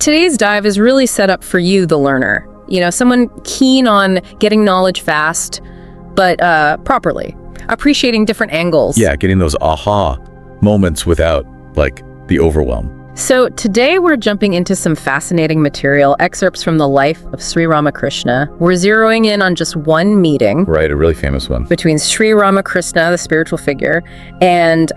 Today's dive is really set up for you, the learner. Someone keen on getting knowledge fast, but properly, appreciating different angles. Yeah, getting those aha moments without, the overwhelm. So today we're jumping into some fascinating material, excerpts from the life of Sri Ramakrishna. We're zeroing in on just one meeting. Right, a really famous one. Between Sri Ramakrishna, the spiritual figure, and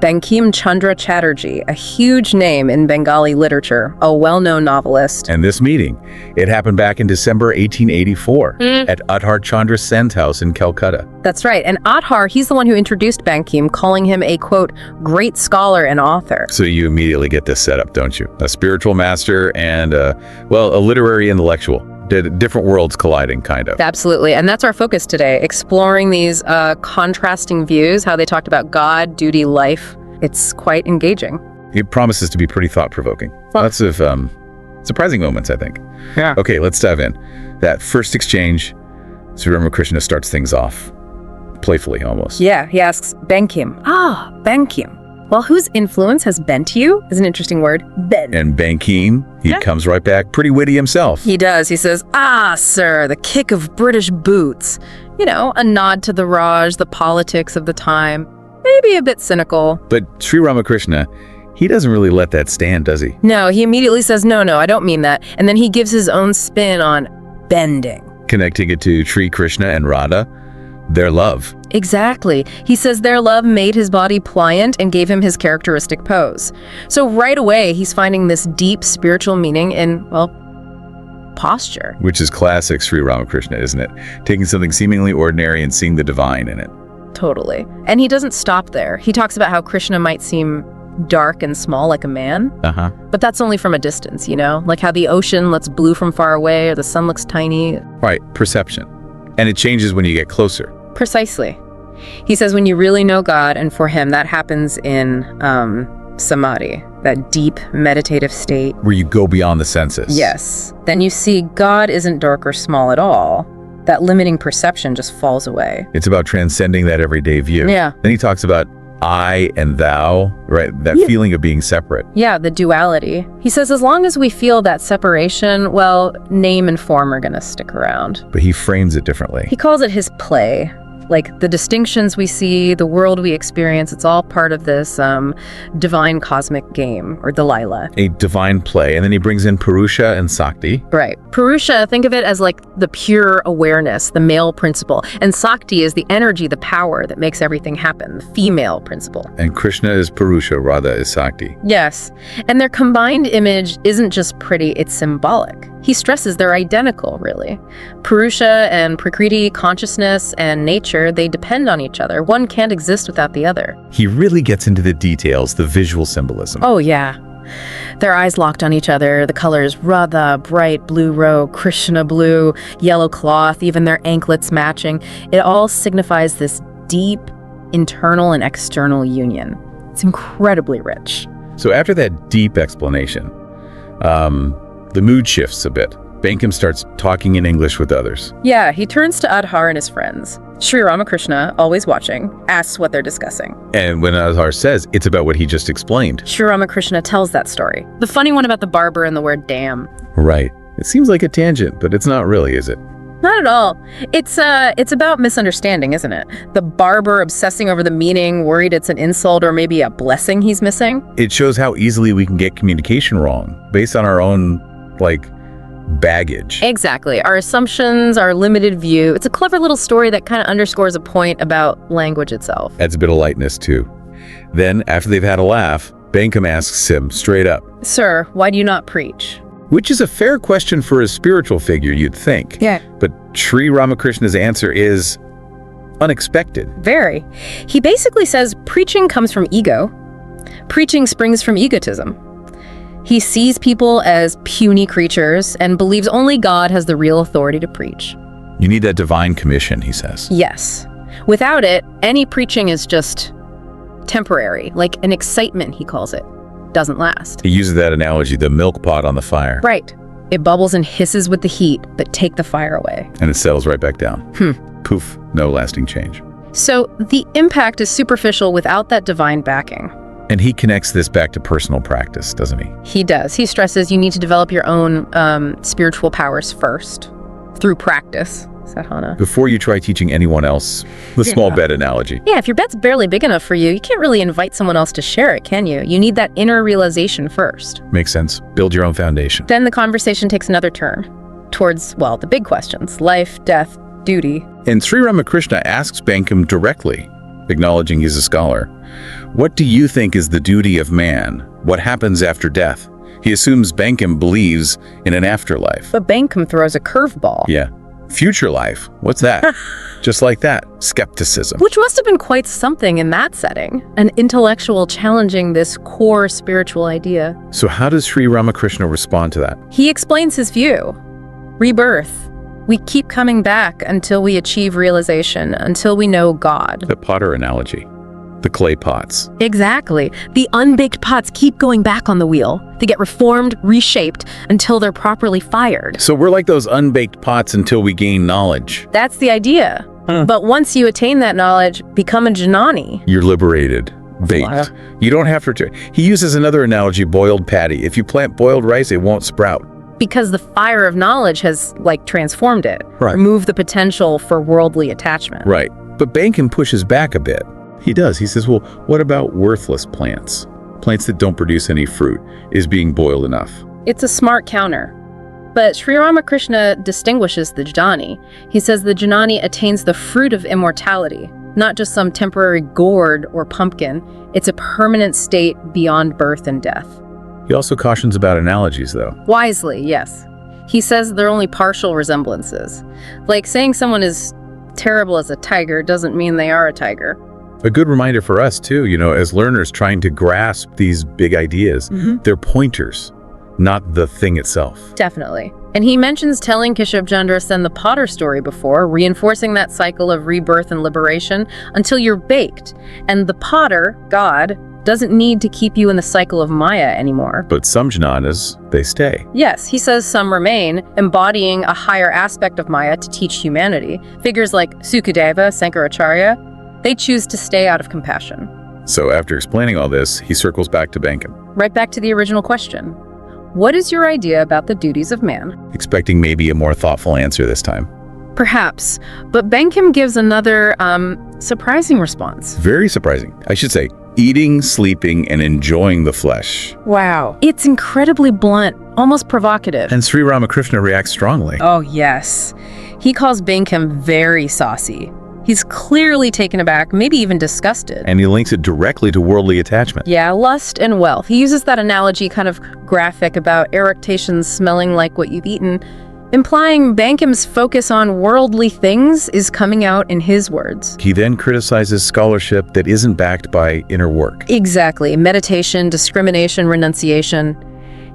Bankim Chandra Chatterjee, a huge name in Bengali literature, a well-known novelist. And this meeting, it happened back in December 1884 at Adhar Chandra Sen's house in Calcutta. That's right. And Adhar, he's the one who introduced Bankim, calling him a, quote, great scholar and author. So you immediately get this setup, don't you? A spiritual master and, a literary intellectual. Different worlds colliding, kind of. Absolutely. And that's our focus today, exploring these contrasting views, how they talked about God, duty, life. It's quite engaging. It promises to be pretty thought-provoking. Lots of surprising moments, I think. Yeah. Okay, let's dive in. That first exchange, Sri Ramakrishna starts things off, playfully almost. Yeah, he asks, Bankim. Bankim. Well, whose influence has bent you is an interesting word. Bent. And Bankim, he comes right back, pretty witty himself. He does. He says, sir, the kick of British boots. A nod to the Raj, the politics of the time. Maybe a bit cynical. But Sri Ramakrishna, he doesn't really let that stand, does he? No, he immediately says, no, I don't mean that. And then he gives his own spin on bending. Connecting it to Sri Krishna and Radha, their love. Exactly. He says their love made his body pliant and gave him his characteristic pose. So right away, he's finding this deep spiritual meaning in, posture. Which is classic Sri Ramakrishna, isn't it? Taking something seemingly ordinary and seeing the divine in it. Totally. And he doesn't stop there. He talks about how Krishna might seem dark and small like a man. But that's only from a distance, Like how the ocean looks blue from far away or the sun looks tiny. Right, perception. And it changes when you get closer. Precisely. He says when you really know God, and for him that happens in samadhi, that deep meditative state. Where you go beyond the senses. Yes. Then you see God isn't dark or small at all. That limiting perception just falls away. It's about transcending that everyday view. Yeah. Then he talks about I and thou, right? That feeling of being separate. Yeah, the duality. He says as long as we feel that separation, name and form are going to stick around. But he frames it differently. He calls it his play. Like the distinctions we see, the world we experience, it's all part of this divine cosmic game, or Delilah. A divine play. And then he brings in Purusha and Sakti. Right. Purusha, think of it as like the pure awareness, the male principle. And Sakti is the energy, the power that makes everything happen, the female principle. And Krishna is Purusha, Radha is Sakti. Yes. And their combined image isn't just pretty, it's symbolic. He stresses they're identical, really. Purusha and Prakriti, consciousness and nature, they depend on each other. One can't exist without the other. He really gets into the details, the visual symbolism. Oh, yeah. Their eyes locked on each other, the colors Radha, bright blue robe, Krishna blue, yellow cloth, even their anklets matching. It all signifies this deep internal and external union. It's incredibly rich. So after that deep explanation, the mood shifts a bit. Bankim starts talking in English with others. Yeah, he turns to Adhar and his friends. Sri Ramakrishna, always watching, asks what they're discussing. And when Adhar says it's about what he just explained. Sri Ramakrishna tells that story. The funny one about the barber and the word damn. Right. It seems like a tangent, but it's not really, is it? Not at all. It's about misunderstanding, isn't it? The barber obsessing over the meaning, worried it's an insult or maybe a blessing he's missing. It shows how easily we can get communication wrong based on our own, baggage. Exactly. Our assumptions, our limited view. It's a clever little story that kind of underscores a point about language itself. Adds a bit of lightness, too. Then, after they've had a laugh, Bankim asks him straight up, Sir, why do you not preach? Which is a fair question for a spiritual figure, you'd think. Yeah. But Sri Ramakrishna's answer is unexpected. Very. He basically says preaching comes from ego. Preaching springs from egotism. He sees people as puny creatures and believes only God has the real authority to preach. You need that divine commission, he says. Yes. Without it, any preaching is just temporary, like an excitement, he calls it. Doesn't last. He uses that analogy, the milk pot on the fire. Right. It bubbles and hisses with the heat, but take the fire away. And it settles right back down. Poof, no lasting change. So the impact is superficial without that divine backing. And he connects this back to personal practice, doesn't he? He does. He stresses you need to develop your own spiritual powers first through practice, sadhana. Before you try teaching anyone else the small bed analogy. Yeah, if your bed's barely big enough for you, you can't really invite someone else to share it, can you? You need that inner realization first. Makes sense. Build your own foundation. Then the conversation takes another turn towards, well, the big questions: life, death, duty. And Sri Ramakrishna asks Bankim directly, acknowledging he's a scholar, what do you think is the duty of man? What happens after death? He assumes Bankim believes in an afterlife. But Bankim throws a curveball. Yeah. Future life. What's that? Just like that. Skepticism. Which must have been quite something in that setting. An intellectual challenging this core spiritual idea. So how does Sri Ramakrishna respond to that? He explains his view. Rebirth. We keep coming back until we achieve realization, until we know God. The potter analogy. The clay pots. Exactly. The unbaked pots keep going back on the wheel. They get reformed, reshaped, until they're properly fired. So we're like those unbaked pots until we gain knowledge. That's the idea. But once you attain that knowledge, become a Janani. You're liberated. Baked. You don't have to... He uses another analogy, boiled patty. If you plant boiled rice, it won't sprout. Because the fire of knowledge has, transformed it. Right. Removed the potential for worldly attachment. Right. But Bankim pushes back a bit. He does. He says, well, what about worthless plants? Plants that don't produce any fruit. Is being boiled enough? It's a smart counter. But Sri Ramakrishna distinguishes the Janani. He says the Janani attains the fruit of immortality, not just some temporary gourd or pumpkin. It's a permanent state beyond birth and death. He also cautions about analogies, though. Wisely, yes. He says they're only partial resemblances. Like saying someone is terrible as a tiger doesn't mean they are a tiger. A good reminder for us, too, as learners trying to grasp these big ideas. They're pointers, not the thing itself. Definitely. And he mentions telling Keshav Chandra Sen the potter story before, reinforcing that cycle of rebirth and liberation until you're baked. And the potter, God, doesn't need to keep you in the cycle of Maya anymore. But some jnanas, they stay. Yes, he says some remain, embodying a higher aspect of Maya to teach humanity. Figures like Sukadeva, Sankaracharya, they choose to stay out of compassion. So after explaining all this, he circles back to Bankim. Right back to the original question. What is your idea about the duties of man? Expecting maybe a more thoughtful answer this time. Perhaps, but Bankim gives another surprising response. Very surprising. I should say, eating, sleeping, and enjoying the flesh. Wow. It's incredibly blunt, almost provocative. And Sri Ramakrishna reacts strongly. Oh, yes. He calls Bankim very saucy. He's clearly taken aback, maybe even disgusted. And he links it directly to worldly attachment. Yeah, lust and wealth. He uses that analogy, kind of graphic, about eructations smelling like what you've eaten, implying Bankim's focus on worldly things is coming out in his words. He then criticizes scholarship that isn't backed by inner work. Exactly. Meditation, discrimination, renunciation.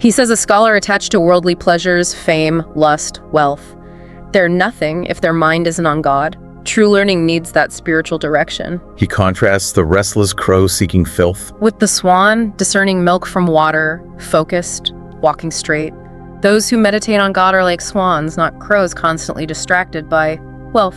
He says a scholar attached to worldly pleasures, fame, lust, wealth, they're nothing if their mind isn't on God. True learning needs that spiritual direction. He contrasts the restless crow seeking filth with the swan, discerning milk from water, focused, walking straight. Those who meditate on God are like swans, not crows constantly distracted by,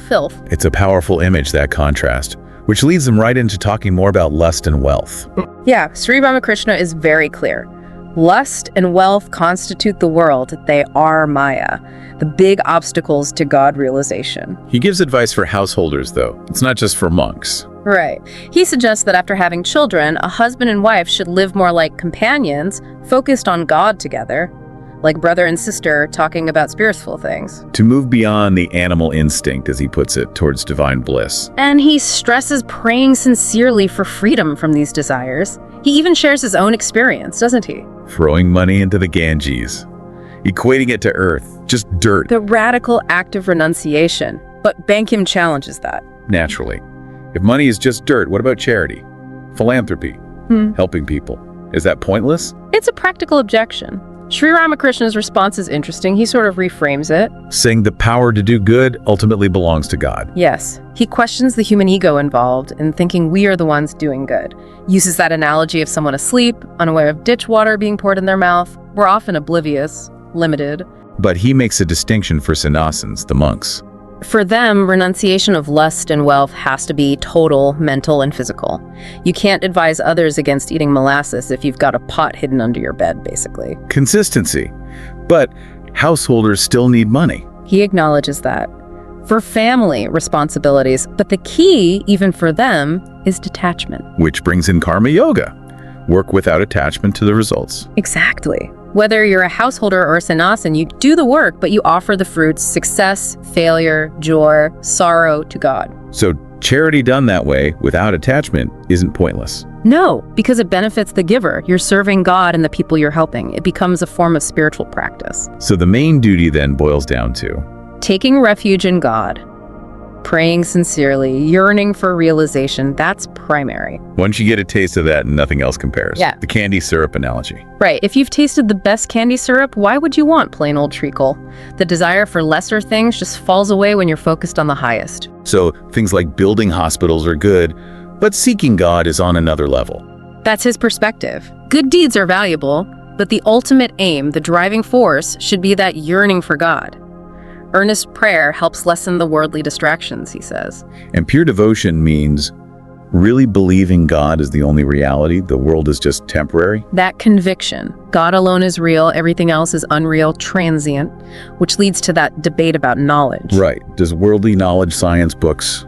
filth. It's a powerful image, that contrast, which leads them right into talking more about lust and wealth. Yeah, Sri Ramakrishna is very clear. Lust and wealth constitute the world. They are Maya, the big obstacles to God realization. He gives advice for householders, though. It's not just for monks. Right. He suggests that after having children, a husband and wife should live more like companions, focused on God together, like brother and sister talking about spiritual things. To move beyond the animal instinct, as he puts it, towards divine bliss. And he stresses praying sincerely for freedom from these desires. He even shares his own experience, doesn't he? Throwing money into the Ganges, equating it to earth, just dirt. The radical act of renunciation. But Bankim challenges that. Naturally. If money is just dirt, what about charity? Philanthropy? Helping people? Is that pointless? It's a practical objection. Sri Ramakrishna's response is interesting. He sort of reframes it. Saying the power to do good ultimately belongs to God. Yes. He questions the human ego involved in thinking we are the ones doing good. Uses that analogy of someone asleep, unaware of ditch water being poured in their mouth. We're often oblivious, limited. But he makes a distinction for sannyasins, the monks. For them, renunciation of lust and wealth has to be total, mental and physical. You can't advise others against eating molasses if you've got a pot hidden under your bed, basically. Consistency. But householders still need money. He acknowledges that. For family responsibilities, but the key, even for them, is detachment. Which brings in karma yoga. Work without attachment to the results. Exactly. Whether you're a householder or a sannyasin, you do the work, but you offer the fruits, success, failure, joy, sorrow to God. So charity done that way, without attachment, isn't pointless. No, because it benefits the giver. You're serving God and the people you're helping. It becomes a form of spiritual practice. So the main duty then boils down to taking refuge in God, praying sincerely, yearning for realization, that's primary. Once you get a taste of that, nothing else compares. Yeah. The candy syrup analogy. Right. If you've tasted the best candy syrup, why would you want plain old treacle? The desire for lesser things just falls away when you're focused on the highest. So things like building hospitals are good, but seeking God is on another level. That's his perspective. Good deeds are valuable, but the ultimate aim, the driving force, should be that yearning for God. Earnest prayer helps lessen the worldly distractions, he says. And pure devotion means really believing God is the only reality, the world is just temporary. That conviction, God alone is real, everything else is unreal, transient, which leads to that debate about knowledge. Right. Does worldly knowledge, science, books,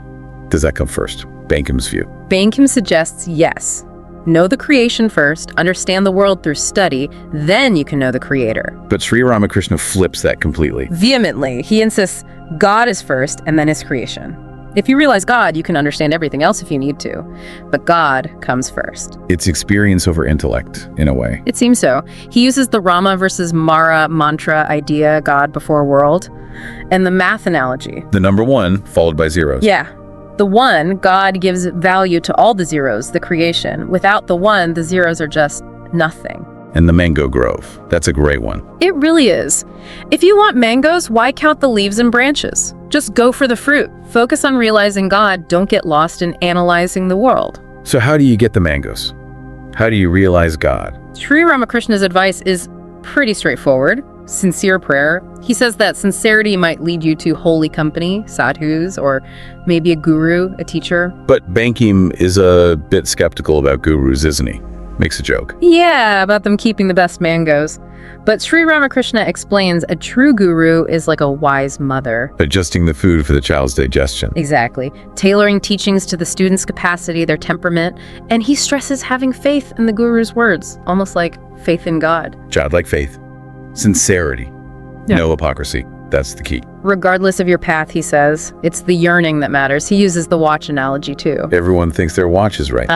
does that come first? Bankim's view. Bankim suggests yes. Know the creation first, understand the world through study, then you can know the creator. But Sri Ramakrishna flips that completely. Vehemently, he insists God is first and then his creation. If you realize God, you can understand everything else if you need to. But God comes first. It's experience over intellect, in a way. It seems so. He uses the Rama versus Mara mantra idea, God before world, and the math analogy. The number one, followed by zeros. Yeah. The one, God gives value to all the zeros, the creation. Without the one, the zeros are just nothing. And the mango grove. That's a great one. It really is. If you want mangoes, why count the leaves and branches? Just go for the fruit. Focus on realizing God. Don't get lost in analyzing the world. So how do you get the mangoes? How do you realize God? Sri Ramakrishna's advice is pretty straightforward. Sincere prayer. He says that sincerity might lead you to holy company, sadhus, or maybe a guru, a teacher. But Bankim is a bit skeptical about gurus, isn't he? Makes a joke. Yeah, about them keeping the best mangoes. But Sri Ramakrishna explains a true guru is like a wise mother. Adjusting the food for the child's digestion. Exactly. Tailoring teachings to the student's capacity, their temperament, and he stresses having faith in the guru's words, almost like faith in God. Childlike faith. Sincerity. Yeah. No hypocrisy. That's the key. Regardless of your path, he says, it's the yearning that matters. He uses the watch analogy too. Everyone thinks their watch is right.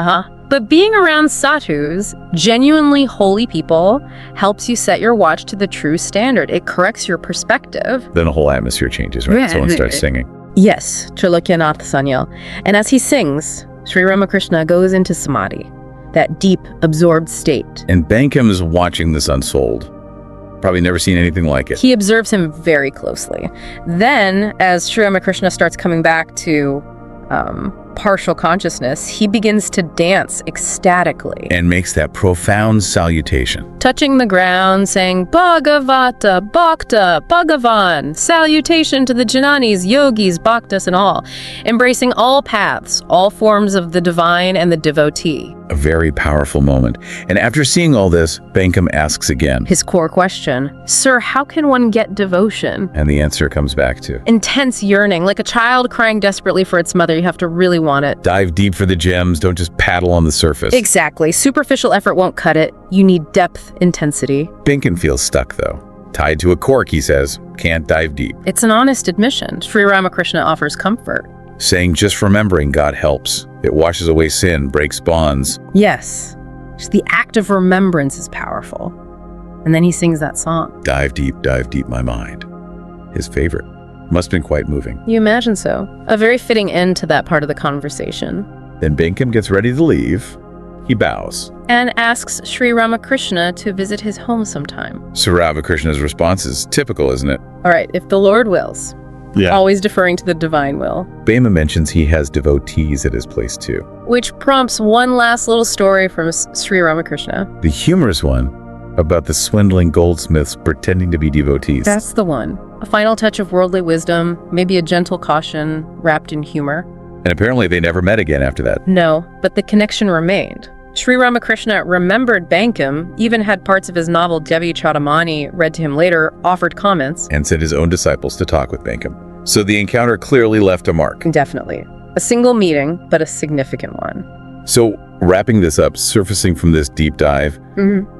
But being around sadhus, genuinely holy people, helps you set your watch to the true standard. It corrects your perspective. Then the whole atmosphere changes, right? Yeah. Someone starts singing. Yes, Trilokyanath Sanyal. And as he sings, Sri Ramakrishna goes into samadhi, that deep, absorbed state. And Bankim is watching this unfold. Probably never seen anything like it. He observes him very closely. Then, as Sri Ramakrishna starts coming back to partial consciousness, he begins to dance ecstatically. And makes that profound salutation. Touching the ground, saying, Bhagavata, Bhakta, Bhagavan, salutation to the Jnanis, yogis, bhaktas, and all. Embracing all paths, all forms of the divine and the devotee. A very powerful moment. And after seeing all this, Bankim asks again. His core question, Sir, how can one get devotion? And the answer comes back to Intense yearning, like a child crying desperately for its mother. You have to really want it. dive deep for the gems, don't just paddle on the surface. Exactly. Superficial effort won't cut it. You need depth, intensity. Bankim feels stuck, though. Tied to a cork, he says. Can't dive deep. It's an honest admission. Sri Ramakrishna offers comfort. Saying just remembering God helps. It washes away sin, breaks bonds. Yes. Just the act of remembrance is powerful. And then he sings that song. Dive deep, my mind. His favorite. Must have been quite moving. You imagine so. A very fitting end to that part of the conversation. Then Bankim gets ready to leave. He bows. And asks Sri Ramakrishna to visit his home sometime. Sri Ramakrishna's response is typical, isn't it? All right, if the Lord wills. Yeah. Always deferring to the divine will. Bema mentions he has devotees at his place too. Which prompts one last little story from Sri Ramakrishna. The humorous one about the swindling goldsmiths pretending to be devotees. That's the one. A final touch of worldly wisdom, maybe a gentle caution wrapped in humor. And apparently they never met again after that. No, but the connection remained. Sri Ramakrishna remembered Bankim, even had parts of his novel Devi Chodamani read to him later, offered comments. And sent his own disciples to talk with Bankim. So the encounter clearly left a mark. Definitely. A single meeting, but a significant one. So wrapping this up, surfacing from this deep dive,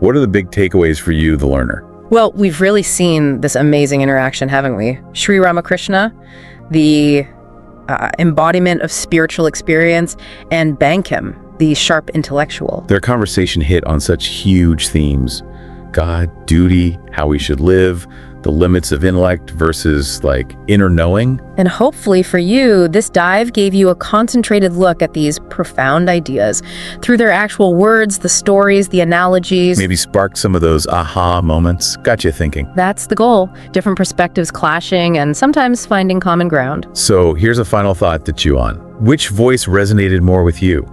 what are the big takeaways for you, the learner? Well, we've really seen this amazing interaction, haven't we? Sri Ramakrishna, the embodiment of spiritual experience, and Bankim, the sharp intellectual. Their conversation hit on such huge themes: God, duty, how we should live, the limits of intellect versus inner knowing. And hopefully for you, this dive gave you a concentrated look at these profound ideas through their actual words, the stories, the analogies. Maybe sparked some of those aha moments, got you thinking. That's the goal. Different perspectives clashing and sometimes finding common ground. So here's a final thought to chew on. Which voice resonated more with you?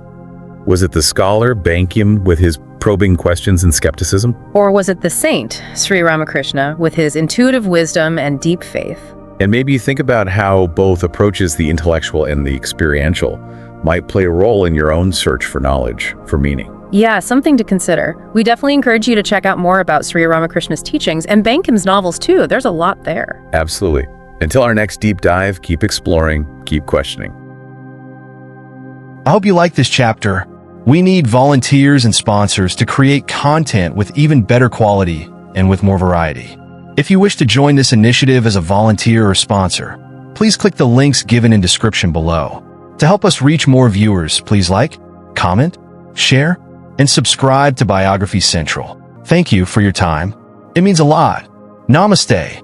Was it the scholar, Bankim, with his probing questions and skepticism? Or was it the saint, Sri Ramakrishna, with his intuitive wisdom and deep faith? And maybe you think about how both approaches, the intellectual and the experiential, might play a role in your own search for knowledge, for meaning. Yeah, something to consider. We definitely encourage you to check out more about Sri Ramakrishna's teachings and Bankim's novels too. There's a lot there. Absolutely. Until our next deep dive, keep exploring, keep questioning. I hope you like this chapter. We need volunteers and sponsors to create content with even better quality and with more variety. If you wish to join this initiative as a volunteer or sponsor, please click the links given in description below. To help us reach more viewers, please like, comment, share, and subscribe to Biography Central. Thank you for your time. It means a lot. Namaste.